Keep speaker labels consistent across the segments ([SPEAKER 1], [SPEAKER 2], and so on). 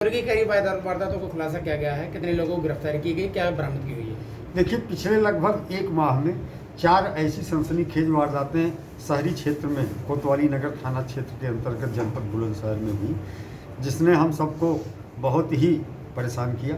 [SPEAKER 1] की कई वारदातों को खुलासा किया गया है, कितने लोगों को गिरफ्तारी की गई, क्या बरामद की हुई है?
[SPEAKER 2] देखिए, पिछले लगभग एक माह में 4 ऐसी सनसनीखेज वारदातें शहरी क्षेत्र में कोतवाली नगर थाना क्षेत्र के अंतर्गत जनपद बुलंदशहर में हुई, जिसने हम सबको बहुत ही परेशान किया।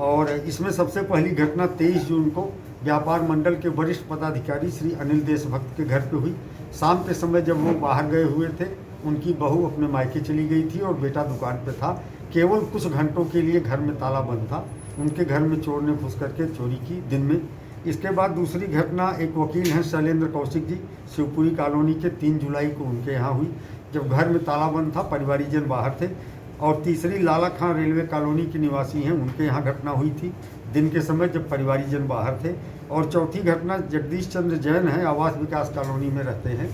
[SPEAKER 2] और इसमें सबसे पहली घटना 23 जून को व्यापार मंडल के वरिष्ठ पदाधिकारी श्री अनिल देशभक्त के घर पे हुई। शाम के समय जब वो बाहर गए हुए थे, उनकी बहू अपने मायके चली गई थी और बेटा दुकान पे था। केवल कुछ घंटों के लिए घर में ताला बंद था। उनके घर में चोर ने घुस करके चोरी की दिन में। इसके बाद दूसरी घटना एक वकील हैं शैलेंद्र कौशिक जी, शिवपुरी कॉलोनी के 3 जुलाई को उनके यहाँ हुई, जब घर में ताला बंद था, परिवारीजन बाहर थे। और तीसरी लाला खां रेलवे कॉलोनी के निवासी हैं, उनके यहाँ घटना हुई थी दिन के समय जब परिवारीजन बाहर थे। और चौथी घटना जगदीश चंद्र जैन हैं, आवास विकास कॉलोनी में रहते हैं,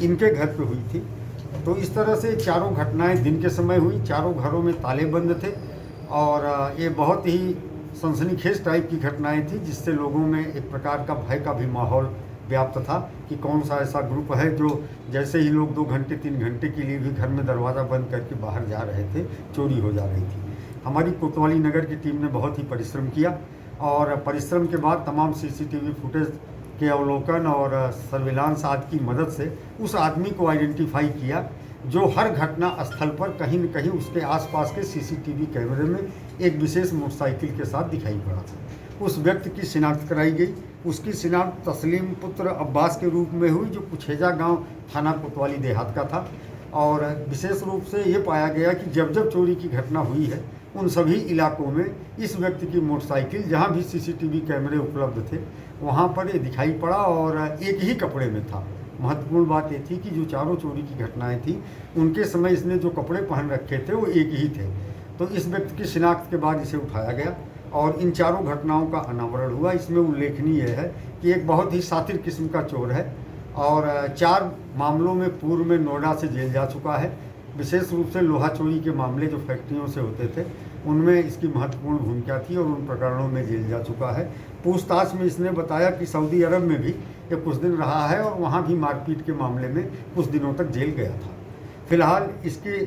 [SPEAKER 2] इनके घर पे हुई थी। तो इस तरह से चारों घटनाएं दिन के समय हुई। चारों घरों में ताले बंद थे और ये बहुत ही सनसनीखेज टाइप की घटनाएं थी, जिससे लोगों में एक प्रकार का भय का भी माहौल व्याप्त था कि कौन सा ऐसा ग्रुप है जो जैसे ही लोग 2 घंटे 3 घंटे के लिए भी घर में दरवाज़ा बंद करके बाहर जा रहे थे, चोरी हो जा रही थी। हमारी कोतवाली नगर की टीम ने बहुत ही परिश्रम किया और परिश्रम के बाद तमाम CCTV फुटेज के अवलोकन और सर्विलांस आदि की मदद से उस आदमी को आइडेंटिफाई किया जो हर घटना स्थल पर कहीं न कहीं उसके आसपास के CCTV कैमरे में एक विशेष मोटरसाइकिल के साथ दिखाई पड़ा था। उस व्यक्ति की शिनाख्त कराई गई। उसकी शिनाख्त तस्लीम पुत्र अब्बास के रूप में हुई, जो कुछेजा गांव थाना कोतवाली देहात का था। और विशेष रूप से ये पाया गया कि जब जब चोरी की घटना हुई है, उन सभी इलाकों में इस व्यक्ति की मोटरसाइकिल जहाँ भी CCTV कैमरे उपलब्ध थे वहाँ पर ये दिखाई पड़ा और एक ही कपड़े में था। महत्वपूर्ण बात ये थी कि जो चारों चोरी की घटनाएं थी, उनके समय इसने जो कपड़े पहन रखे थे वो एक ही थे। तो इस व्यक्ति की शिनाख्त के बाद इसे उठाया गया और इन चारों घटनाओं का अनावरण हुआ। इसमें उल्लेखनीय है कि एक बहुत ही शातिर किस्म का चोर है और 4 मामलों में पूर्व में नोएडा से जेल जा चुका है। विशेष रूप से लोहा चोरी के मामले जो फैक्ट्रियों से होते थे, उनमें इसकी महत्वपूर्ण भूमिका थी और उन प्रकरणों में जेल जा चुका है। पूछताछ में इसने बताया कि सऊदी अरब में भी ये कुछ दिन रहा है और वहाँ भी मारपीट के मामले में कुछ दिनों तक जेल गया था। फिलहाल इसके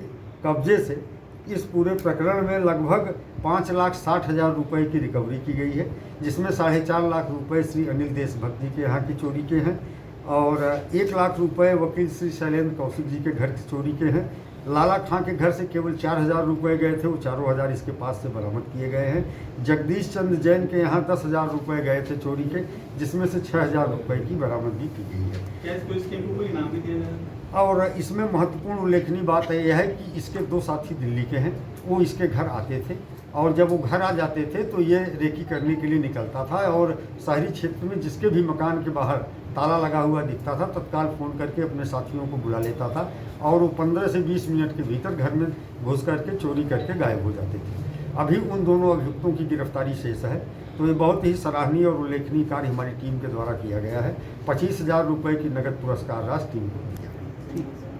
[SPEAKER 2] कब्जे से इस पूरे प्रकरण में लगभग 5,60,000 रुपये की रिकवरी की गई है, जिसमें 4.5 लाख रुपये श्री अनिल देशभक्त जी के यहाँ की चोरी के हैं और 1 लाख रुपये वकील श्री शैलेंद्र कौशिक जी के घर की चोरी के हैं। लाला खां के घर से केवल 4,000 रुपये गए थे, वो 4,000 इसके पास से बरामद किए गए हैं। जगदीश चंद्र जैन के यहाँ 10,000 रुपये गए थे चोरी के, जिसमें से 6,000 रुपये की बरामदगी की गई है।
[SPEAKER 3] क्या इसको इसके कोई इनाम भी दिया जाएगा?
[SPEAKER 2] और इसमें महत्वपूर्ण उल्लेखनीय बात यह है कि इसके 2 साथी दिल्ली के हैं। वो इसके घर आते थे और जब वो घर आ जाते थे तो ये रेकी करने के लिए निकलता था और शहरी क्षेत्र में जिसके भी मकान के बाहर ताला लगा हुआ दिखता था, तत्काल फ़ोन करके अपने साथियों को बुला लेता था और वो 15 से 20 मिनट के भीतर घर में घुस करके चोरी करके गायब हो जाते थे। अभी उन दोनों अभियुक्तों की गिरफ्तारी शेष है। तो ये बहुत ही सराहनीय और उल्लेखनीय कार्य हमारी टीम के द्वारा किया गया है। 25,000 रुपये की नगद पुरस्कार राशि टीम को दिया गया।